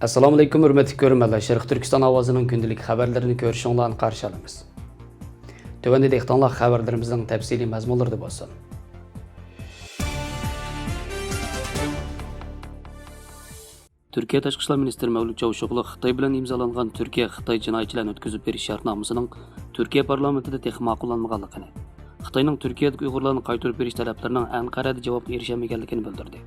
Assalomu alaykum hurmatli ko'ruvchilar. Sharq Turkiston ovozining kundalik xabarlarini ko'rishinglarni qarshi olamiz. Tövəndə dehqonlar xabarlarimizning tafsiliy mazmunlarida bo'lsin. Turkiya Tashqi ishlar ministri Mavlud Çavuşoğlu Xitoy bilan imzolangan Turkiya-Xitoy jinoyatchilarni o'tkazib berish shartnomasining Turkiya parlamentida texnik ma'qullanmaganligini, Xitoyning Turkiyadagi Uyg'urlarni qaytarib berish talablarining Anqarada javobga erishamaganligini bildirdi.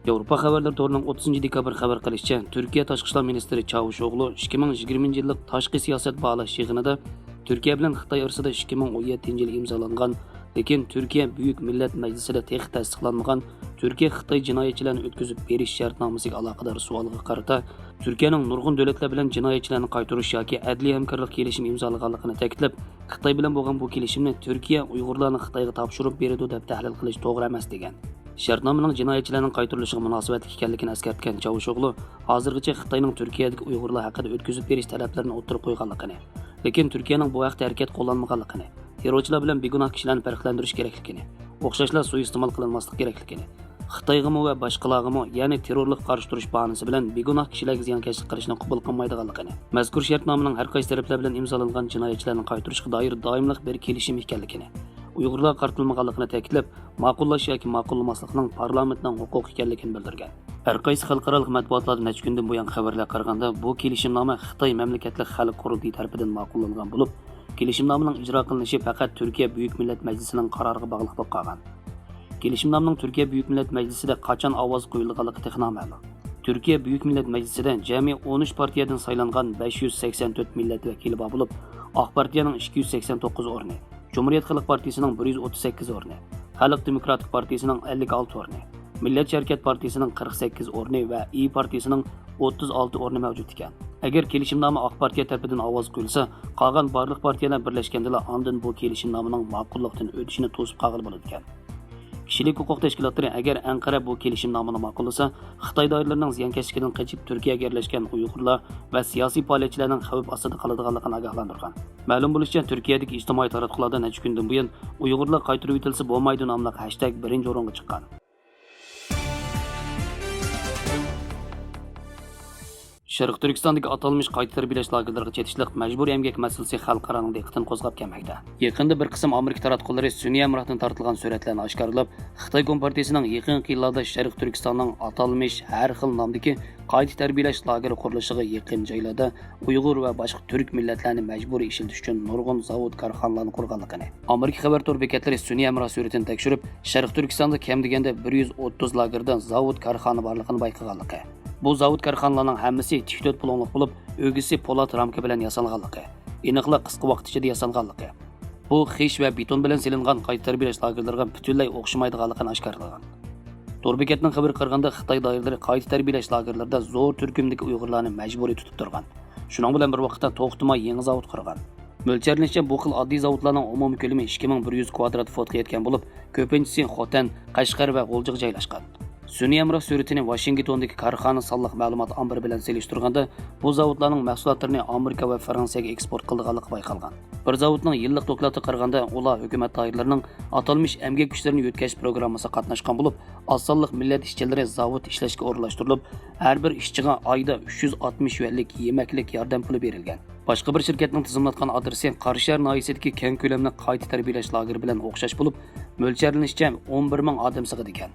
Yevropa xabarlar to'rining 30 dekabr xabar qilishicha, Turkiya Tashqi ishlar ministri Çavuşoğlu 2020-yillik tashqi siyosat bog'lash yig'inida Turkiya bilan Xitoy o'rtasida 2017-yil imzolangan, lekin Turkiya Buyuk Millat Majlisida texnik tasdiqlanmagan Turkiya-Xitoy jinoyatchilarni o'tkazib berish shartnomasiga aloqador savolga qarata, Turkiyaning nurg'un davlatlar bilan jinoyatchilarni qaytarish yoki adliya hamkorlik kelishimi imzolaganligini ta'kidlab, Xitoy bilan bo'lgan bu kelishimni Turkiya Uyg'urlarni Xitoyga topshirib beradi deb tahlil qilish to'g'ri emas degan. Shartnomaning jinoyatchilarning qaytarilishiga munosabatli ekanligini eskartgan Çavuşoğlu, hozirgacha Xitoyning Turkiyadagi Uyg'urlar haqida o'tkazib berish talablarini o'tirib qo'yganligini, lekin Turkiyaning bu vaqtda harakat qo'llanmaganligini, terrorchilar bilan begunoh kishilarni farqlantirish kerakligini, o'xshashlar suiiste'mol qilinmasligi kerakligini, Xitoyg'imi va boshqalarg'imi, ya'ni terrorlik qarshi turish bahonasi bilan begunoh kishilarga ziyonkashlik qilishni qabul qilmaydiganligini, mazkur shartnomaning har qaysi taraflar bilan imzolangan jinoyatchilarni qaytarishga doir doimlik bir kelishim ekanligini, Uyg'urlar qartilmaganligini ta'kidlab, ma'qullash yoki ma'qullamaslikning parlamentning huquqi ekanligini bildirgan. Har qaysi xalqaro matbuotlarda necha kundan buyon xabarlar qaraganda, bu kelishimnoma Xitoy mamlakatlik xalq qurultiyi tomonidan ma'qullangan bo'lib, kelishimnomaning ijro qilinishi faqat Turkiya Buyuk Millat Majlisining qaroriga bog'liq bo'lib qolgan. Kelishimnomaning Turkiya Buyuk Millat Majlisida qachon ovoz qo'yilganligi noma'lum. Turkiya Buyuk Millat Majlisida jami 13 partiyadan saylangan 584 millat vakili bor bo'lib, Oq partiyaning 289 o'rni, Cumhuriyet Xalq Partiyasining 138 o'rni, Xalq Demokratik Partiyasining 56 o'rni, Millat Hareket Partiyasining 48 o'rni va İYİ Partiyasining 36 o'rni mavjud ekan. Agar kelishimnoma Oq partiya tarafidan ovoz qo'yilsa, qolgan barliq partiyalar birlashganda ondan bu kelishimnomaning ma'qullikdan o'tishini to'sib qolgan bo'ladi ekan. Kishilik huquq tashkilotlari agar Anqara bu kelishimnomani ma'qullasa, Xitoy doiralarining ziyonkashligidan qochib Turkiyaga yerlashgan Uyg'urlar va siyosiy faoliyatchilarning xavf ostida qoladiganligini ogohlantirgan. Ma'lum bo'lishicha, Turkiyadagi ijtimoiy tarmoqlarda necha kundan buyon Uyg'urlar qaytarib etilsa bo'lmaydi nomli hashtag birinchi o'ringa chiqqan. Sharq Turkistondagi atalmış qayta tarbiyalash lagerlariga chetishlik majburiy emgak masalasi xalqaro diqqatini qo'zg'ab kelmoqda. Yaqinda bir qism Amerika taratqullari sun'iy amrohdan tortilgan suratlarni oshkorlab, Xitoy Kompartiyasining yaqinqi yillarda Sharq Turkistonning atalmış har xil nomdagi qayta tarbiyalash lageri qurilishiga yaqin joylarda Uyg'ur va boshqa turk millatlarini majburiy ishlatish uchun nurg'un zavod korxonalarni qurganligini, Amerika xabar tor bekatlari sun'iy amroh suratini tekshirib, Sharq Turkistonda kam deganda 130 lagerdan zavod korxona borligini bayqaganligi. Bu zavod korxonalarning hammasi tiktot pulonliq bo'lib, o'gisi po'lat ramka bilan yasalganligi, aniqla qisqa vaqt ichida yasalganligi. Bu xish va beton bilan silingan qayta tarbiyalash lagerlariga butunlay o'xshamaydiganligini oshkorlagan. To'rbekatning xabar qilganda Xitoy doiralari qayta tarbiyalash lagerlarida zo'r turkumdagi Uyg'urlarni majburiy tutib turgan. Shuning bilan bir vaqtda to'xtamay yangi zavod qurgan. Mo'ljallanishcha bu xil oddiy zavodlarning umumiy ko'lami 2100 kvadrat fotga yetgan bo'lib, ko'pinchisi Xotan, Qashqar va G'o'ljiga joylashgan. Sun'iy amroh suratini Washingtondagi korxona sonliq ma'lumot ombiri bilan selishtirganda, bu zavodlarning mahsulotlarini Amerika va Fransiyaga eksport qilganligi bayqalgan. Bir zavodning yillik doklati qaraganda, ular hukumat doiralarining atalmış emgak kuchlarini yetkazish programmasida qatnashgan bo'lib, osonlik millat ishchilari zavod ishlashga o'rnashtirilib, har bir ishchiga oyda 360 yuanlik yemaklik yordam puli berilgan. Boshqa bir shirkatning tizimlatgan adresi Qarshiyar noyasidagi keng ko'lamli qayta tarbiyalash lageri bilan o'xshash bo'lib, mo'ljallanishcha 11 ming odam sig'adi ekan.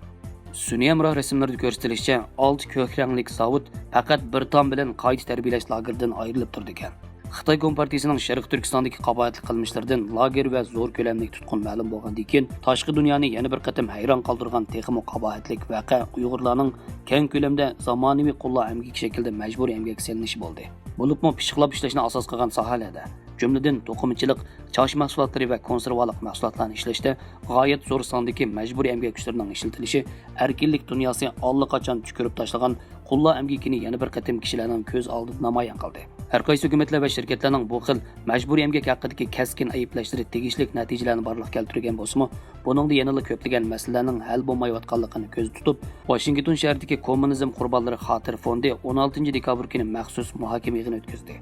Sun'iy amroh rasmlarida ko'rsatilishicha, 6 ko'k ranglik zavod faqat bir tom bilan qayta tarbiyalash lageridan ayrilib turdi ekan. Xitoy Kompartiyasining Sharq Turkistondagi qabohatli qilmishlaridan lager va zo'r ko'lamli tutqun ma'lum bo'lgandan keyin, tashqi dunyoni yana bir qatam hayron qoldirgan texmo qabohatlik voqea Uyg'urlarning keng ko'lamda zamonaviy qullar emgak shaklida majburiy emgak selinishi bo'ldi. Bo'libmi pishiqlab ishlashni asos qilgan sohalarda, jumladan to'qimachilik, chosh mahsulotlari va konservalik mahsulotlarni ishlashda g'oyat zo'r sondagi majburiy emgak kuchlarining ishlatilishi erkinlik dunyosi allaqachon tushirib tashlagan qullar emgakini yana bir qatim kishilarning ko'z oldida namoyon qildi. Har qaysi hukumatlar va shirkatlarning bu xil majburiy emgak haqidagi kaskin ayblashlari tegishli natijalarni barliq keltirgan bo'lsa-mu, buningda yanada ko'plagan masalalarning hal bo'lmayotganligini ko'z tutib, Washington shahridagi kommunizm qurbonlari xotir fondi 16 dekabr kuni maxsus muhokama yig'ini o'tkazdi.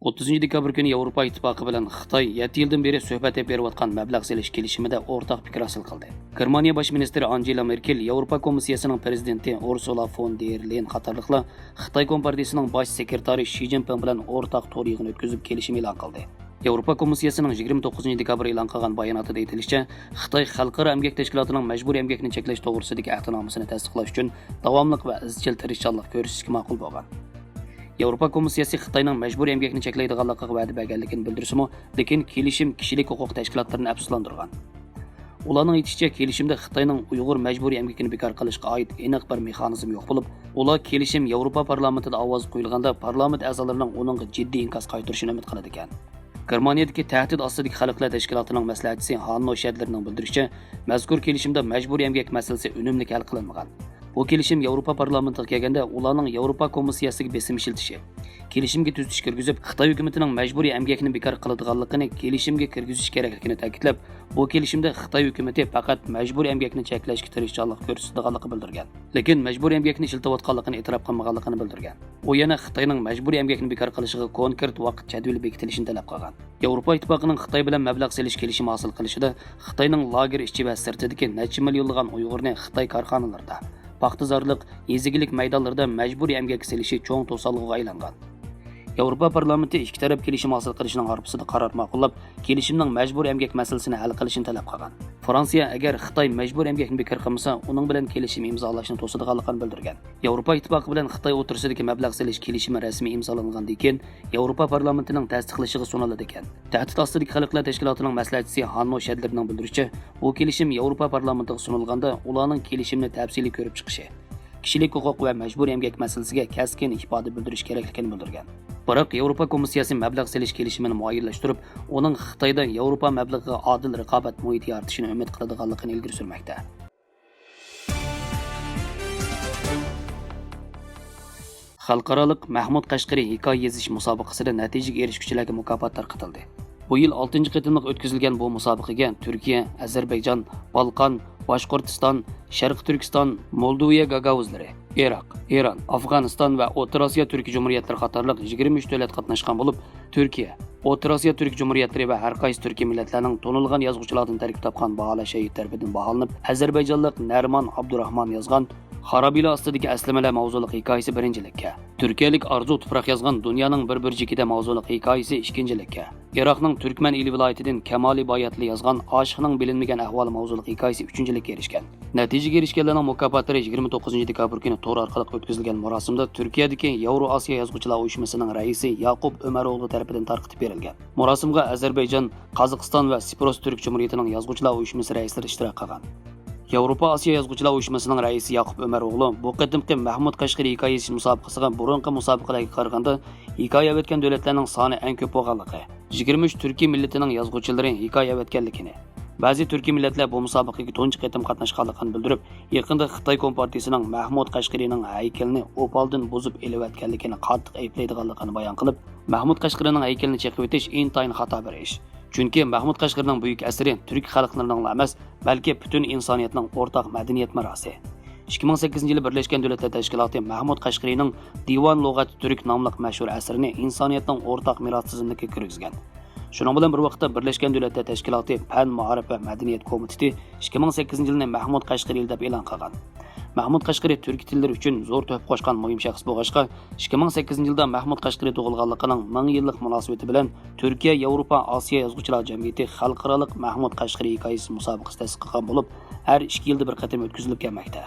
30 dekabr kuni Yevropa İttifaqı bilan Xitoy 7 yildan beri suhbat berayotgan mablag' selish kelishimida o'rtaq fikr hosil qildi. Germaniya bosh ministri Angela Merkel, Yevropa komissiyasining prezidenti Ursula von der Leyen qatorliqlar Xitoy kompartiyasining bosh sekretari Xi Jinping bilan o'rtaq to'y yig'ini o'tkazib kelishim e'lon qildi. Yevropa komissiyasining 29 dekabr e'lon qilgan bayonotida aytilishicha, Xitoy xalqaro emgak tashkilotining majburiy emgakni cheklash to'g'risidagi ahdnomasini tasdiqlash uchun davomli va izchil tirishchilik ko'rsatishga ma'qul bo'lgan. Yevropa komissiyasi Xitoyning majburiy emgakni cheklaydiganligiga va'da berganligini bildirsimi, lekin kelishim kishilik huquq tashkilotlarini afsuslantirgan. Ularning aytishicha, kelishimda Xitoyning Uyg'ur majburiy emgakini bekor qilishga oid aniq bir mexanizm yo'q bo'lib, ular kelishim Yevropa parlamentida ovoz qo'yilganda parlament a'zolarining uningga jiddiy inkos qaytarishini umid qiladi ekan. Germaniyadagi tahdid ostidagi xalqlar tashkilotining maslahatchisi Hanno Schädlerning bildirishicha, mazkur kelishimda majburiy emgak masalasi unumli hal qilinmagan. Bu kelishim Yevropa parlamentiga kelganda ularning Yevropa komissiyasiga besim ishiltishi, kelishimga tuzatish kirgizib, Xitoy hukumatining majburiy emgakni bekor qiladiganligini kelishimga kirgizish kerakligini ta'kidlab, bu kelishimda Xitoy hukumati faqat majburiy emgakni cheklashga tirishchilik ko'rsatadiganligini bildirgan, lekin majburiy emgakni ishlatayotganligini e'tirof qilmaganligini bildirgan. U yana Xitoyning majburiy emgakni bekor qilishiga konkret vaqt jadvali bekitilishini talab qilgan. Yevropa Ittifoqining Xitoy bilan mablag' selish kelishimi hosil qilishida Xitoyning lager ichi va sirtidagi necha millionlagan Uyg'urni Xitoy korxonalarida paxtazorlik, yezigilik maydonlarida majburiy emgak selishi cho'ng to'salg'iga aylangan. Yevropa parlamenti ikki taraf kelishim hosil qilishning orqasida qaror ma'qullab, kelishimning majburiy emgak masalasini hal qilishni talab qilgan. Fransiya agar Xitoy majburiy emgakni bekor qilmasa, uning bilan kelishim imzolashni to'sadiganligini bildirgan. Yevropa Ittifoqi bilan Xitoy o'rtasidagi mablag' selish kelishimi rasmiy imzolangandan keyin Yevropa parlamentining tasdiqlashiga suniladi ekan. Tahdid ostidagi xalqlar tashkilotining maslahatchisi Hanno Schädlerning bildirishicha, bu kelishim Yevropa parlamentiga sunilganda ularning kelishimni tafsiliy ko'rib chiqishi, kishilik huquq va majburiy emgak masalasiga keskin ifoda bildirish kerakligini bildirgan. Biroq Yevropa komissiyasi mablag' selish kelishimini muayyanlashtirib, uning Xitoyda Yevropa mablag'iga adil raqobat muhiti yaratishini umid qiladiganligini ilgari surmoqda. Xalqaro Mahmud Qashqari hikoya yozish musobaqasida natijaga erishuvchilarga mukofot tarqatildi. Bu yil 6-chi qitimliq o'tkazilgan bu musobaqaga Turkiya, Ozarbayjon, Balqon, Boshqirdiston, Sharq Turkiston, Moldoviya gagavuzlari, Iroq, Eron, Afg'oniston va O'rta Osiyo Turk Jumhuriyatlari qatorliq 23 davlat qatnashgan bo'lib, Turkiya, O'rta Osiyo Turk Jumhuriyatlari va har qaysi turkiy millatlarning to'nilgan yozuvchilardan tarkib topgan baholash shahid tarafidan baholanib, Ozarbayjonlik Narman Abdurahmon yozgan Xarabila ostidagi aslamalar mavzuliq hikoyasi birinchilikka, Turkiyalik Arzu Tuproq yozgan Dunyoning bir burchagida mavzuliq hikoyasi ikkinchilikka, Iroqning Turkman ili viloyatidan Kamoli Boyatli yozgan Oshiqning bilinmagan ahvoli mavzuliq hikoyasi uchinchilikka erishgan. Natijaga erishganlarning mukofotlari 29 dekabr kuni to'r orqali o'tkazilgan marosimda Turkiyadagi Yevroasiyo yozuvchilar uyushmasining raisi Yaqub Umaroğlu tomonidan tarqatib berilgan. Marosimga Ozarbayjon, Qozog'iston va Sipros Turk Jumhuriyatining yozuvchilar uyushmasi raislari ishtirok qilgan. Yevropa Asiya yozuvchilar uyushmasining raisi Yaqub Umaroğlu bu qatimqi Mahmud Qashqari hikoya yozish musobaqasiga burunqi musobaqalarga qaraganda hikoya yaratgan davlatlarning soni eng ko'p bo'lganligi, 23 turkiy millatining yozuvchilari hikoya yaratganligini, ba'zi turkiy millatlar bu musobaqaga tunji qatim qatnashganligini bildirib, yaqinda Xitoy kompartiyasining Mahmud Qashqarining haykalini opaldan buzib elayotganligini qattiq ayblaydiganligini bayon qilib, Mahmud Qashqarining haykalini chaqib o'tish intayin xato bir ish. Chunki Mahmud Qashqarining buyuk asari turk xalqlarining emas, balki butun insoniyatning o'rtaq madaniyat merosi. 2008 yili Birlashgan Davlatlar Tashkiloti Mahmud Qashqarining Divan Lug'at Turk nomli mashhur asrini insoniyatning o'rtaq meros tizimiga kirgizgan. Shuning bilan bir vaqtda Birlashgan Davlatlar Tashkiloti Fan, Ma'rifat va Madaniyat komiteti 2008 yilni Mahmud Qashqari yili deb e'lon qilgan. Mahmud Qashqari turk tillari uchun zo'r to'p qo'shgan muhim shaxs bo'lg'achqa, 2008 yilda Mahmud Qashqari tug'ilganligining 1000 yillik munosabati bilan Turkiya Yevropa Osiyo yozuvchilar jamiyati xalqaro Mahmud Qashqari hikoyasi musobaqasi tasdiqlagan bo'lib, har 2 yilda bir qatim o'tkazilib kelmoqda.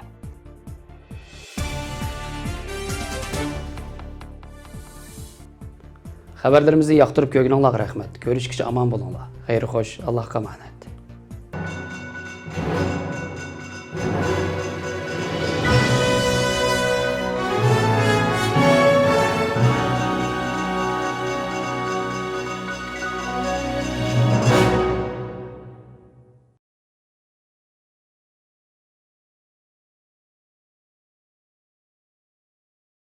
Xabarlarimizni yoqtirib ko'rganingizga rahmat. Ko'rishguncha omon bo'linglar. Xayr xo'sh, Allohga omonat.